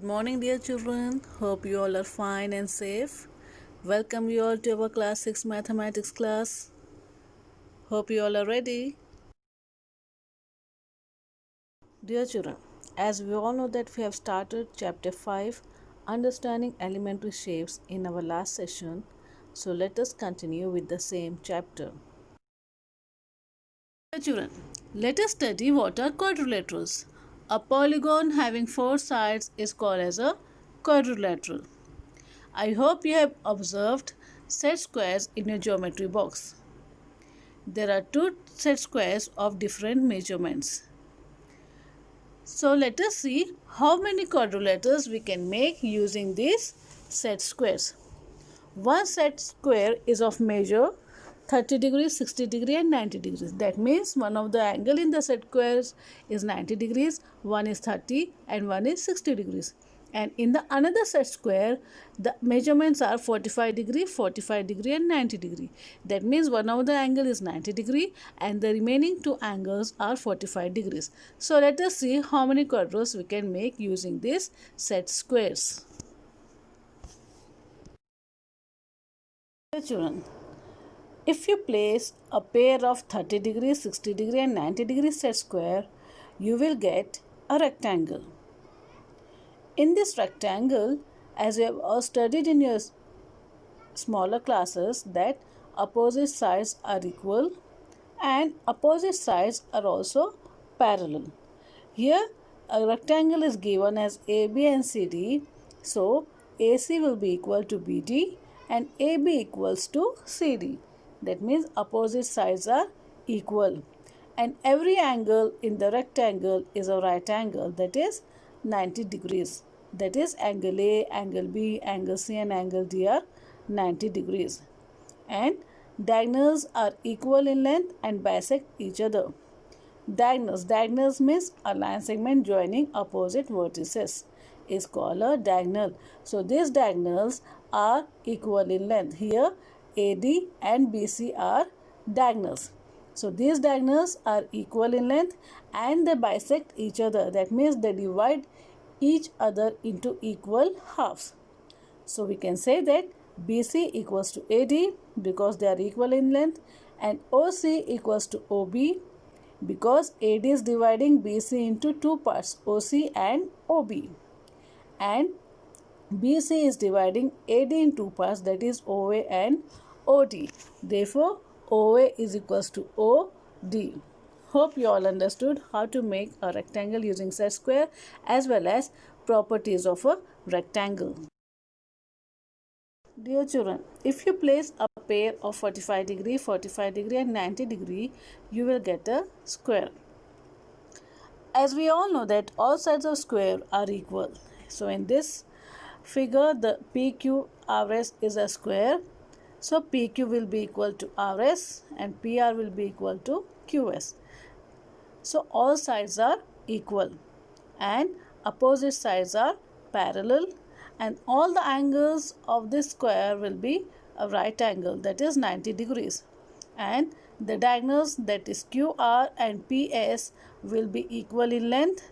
Good morning, dear children. Hope you all are fine and safe. Welcome you all to our class 6 mathematics class. Hope you all are ready. Dear children, as we all know that we have started chapter 5, understanding elementary shapes, in our last session. So let us continue with the same chapter. Dear children, let us study what are quadrilaterals. A polygon having 4 sides is called as a quadrilateral. I hope you have observed set squares in your geometry box. There are two set squares of different measurements. So let us see how many quadrilaterals we can make using these set squares. One set square is of measure 30 degrees, 60 degrees and 90 degrees. That means one of the angle in the set squares is 90 degrees, one is 30 and one is 60 degrees. And in the another set square, the measurements are 45 degree, 45 degree and 90 degree. That means one of the angle is 90 degree and the remaining two angles are 45 degrees. So let us see how many quadrilaterals we can make using these set squares. Children, if you place a pair of 30 degree, 60 degree and 90 degree set square, you will get a rectangle. In this rectangle, as you have all studied in your smaller classes, that opposite sides are equal and opposite sides are also parallel. Here a rectangle is given as AB and CD, so AC will be equal to BD and AB equals to CD. That means opposite sides are equal and every angle in the rectangle is a right angle, that is 90 degrees. That is angle A, angle B, angle C and angle D are 90 degrees. And diagonals are equal in length and bisect each other. Diagonals means a line segment joining opposite vertices is called a diagonal. So these diagonals are equal in length. Here AD and BC are diagonals. So these diagonals are equal in length and they bisect each other. That means they divide each other into equal halves. So we can say that BC equals to AD because they are equal in length and OC equals to OB because AD is dividing BC into two parts, OC and OB. And BC is dividing AD in two parts, that is OA and OD. Therefore, OA is equals to OD. Hope you all understood how to make a rectangle using set square as well as properties of a rectangle. Dear children, if you place a pair of 45 degree, 45 degree and 90 degree, you will get a square. As we all know that all sides of square are equal. So in this figure, the PQRS is a square. So PQ will be equal to RS and PR will be equal to QS. So all sides are equal and opposite sides are parallel and all the angles of this square will be a right angle, that is 90 degrees. And the diagonals, that is QR and PS, will be equal in length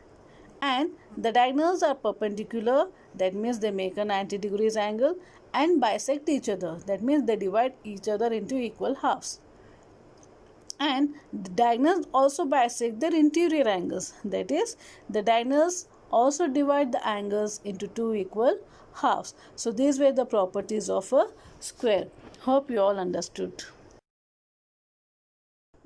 and the diagonals are perpendicular, that means they make a 90 degrees angle and bisect each other, that means they divide each other into equal halves. And the diagonals also bisect their interior angles, that is the diagonals also divide the angles into two equal halves. So these were the properties of a square. Hope you all understood.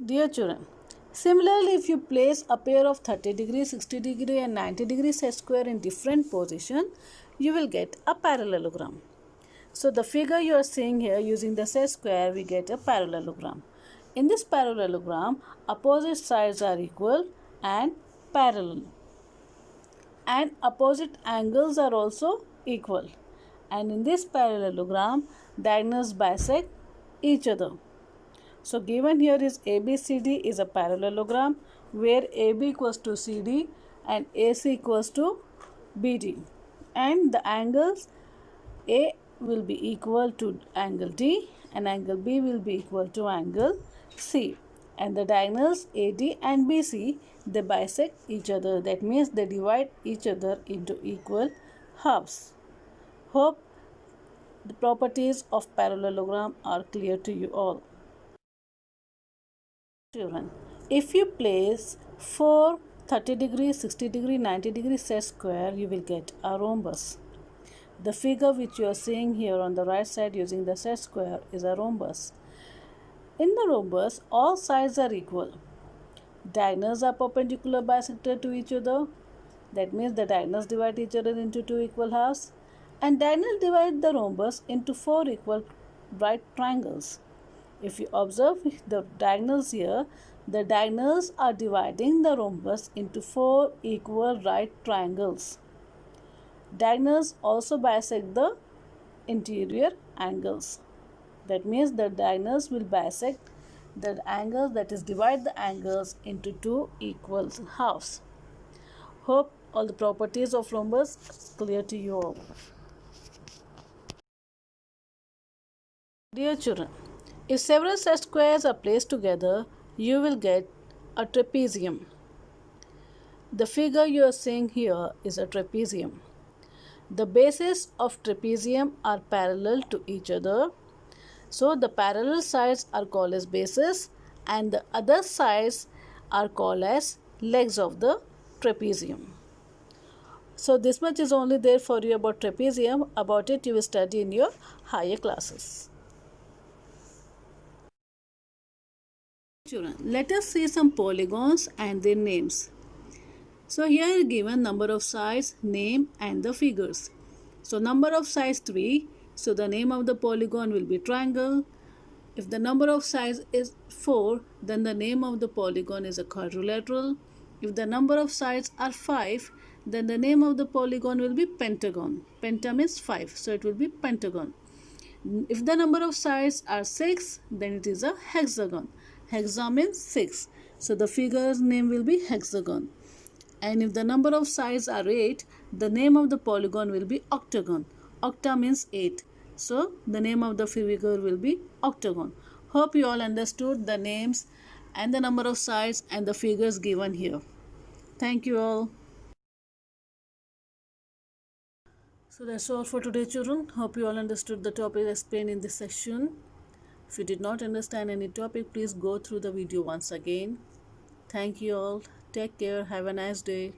Dear children, similarly, if you place a pair of 30 degree, 60 degree and 90 degree set square in different position, you will get a parallelogram. So the figure you are seeing here, using the set square, we get a parallelogram. In this parallelogram, opposite sides are equal and parallel. And opposite angles are also equal. And in this parallelogram, diagonals bisect each other. So given here is ABCD is a parallelogram where AB equals to CD and AC equals to BD. And the angles A will be equal to angle D and angle B will be equal to angle C. And the diagonals AD and BC, they bisect each other. That means they divide each other into equal halves. Hope the properties of parallelogram are clear to you all. Children, if you place 4 30-degree, 60-degree, 90-degree set square, you will get a rhombus. The figure which you are seeing here on the right side using the set square is a rhombus. In the rhombus, all sides are equal. Diagonals are perpendicular bisected to each other. That means the diagonals divide each other into two equal halves. And diagonal divide the rhombus into four equal right triangles. If you observe the diagonals here, the diagonals are dividing the rhombus into four equal right triangles. Diagonals also bisect the interior angles. That means the diagonals will bisect the angles, that is divide the angles into two equal halves. Hope all the properties of rhombus clear to you all. Dear children, if several set squares are placed together, you will get a trapezium. The figure you are seeing here is a trapezium. The bases of trapezium are parallel to each other. So the parallel sides are called as bases and the other sides are called as legs of the trapezium. So this much is only there for you about trapezium. About it you will study in your higher classes. Children, let us see some polygons and their names. So here is given number of sides, name and the figures. So number of sides 3. So the name of the polygon will be triangle. If the number of sides is 4, then the name of the polygon is a quadrilateral. If the number of sides are 5, then the name of the polygon will be pentagon. Penta means 5, so it will be pentagon. If the number of sides are 6, then it is a hexagon. Hexa means 6, so the figure's name will be hexagon. And if the number of sides are 8, the name of the polygon will be octagon. Octa means 8. So the name of the figure will be octagon. Hope you all understood the names and the number of sides and the figures given here. Thank you all. So that's all for today, children. Hope you all understood the topic explained in this section. If you did not understand any topic, please go through the video once again. Thank you all. Take care. Have a nice day.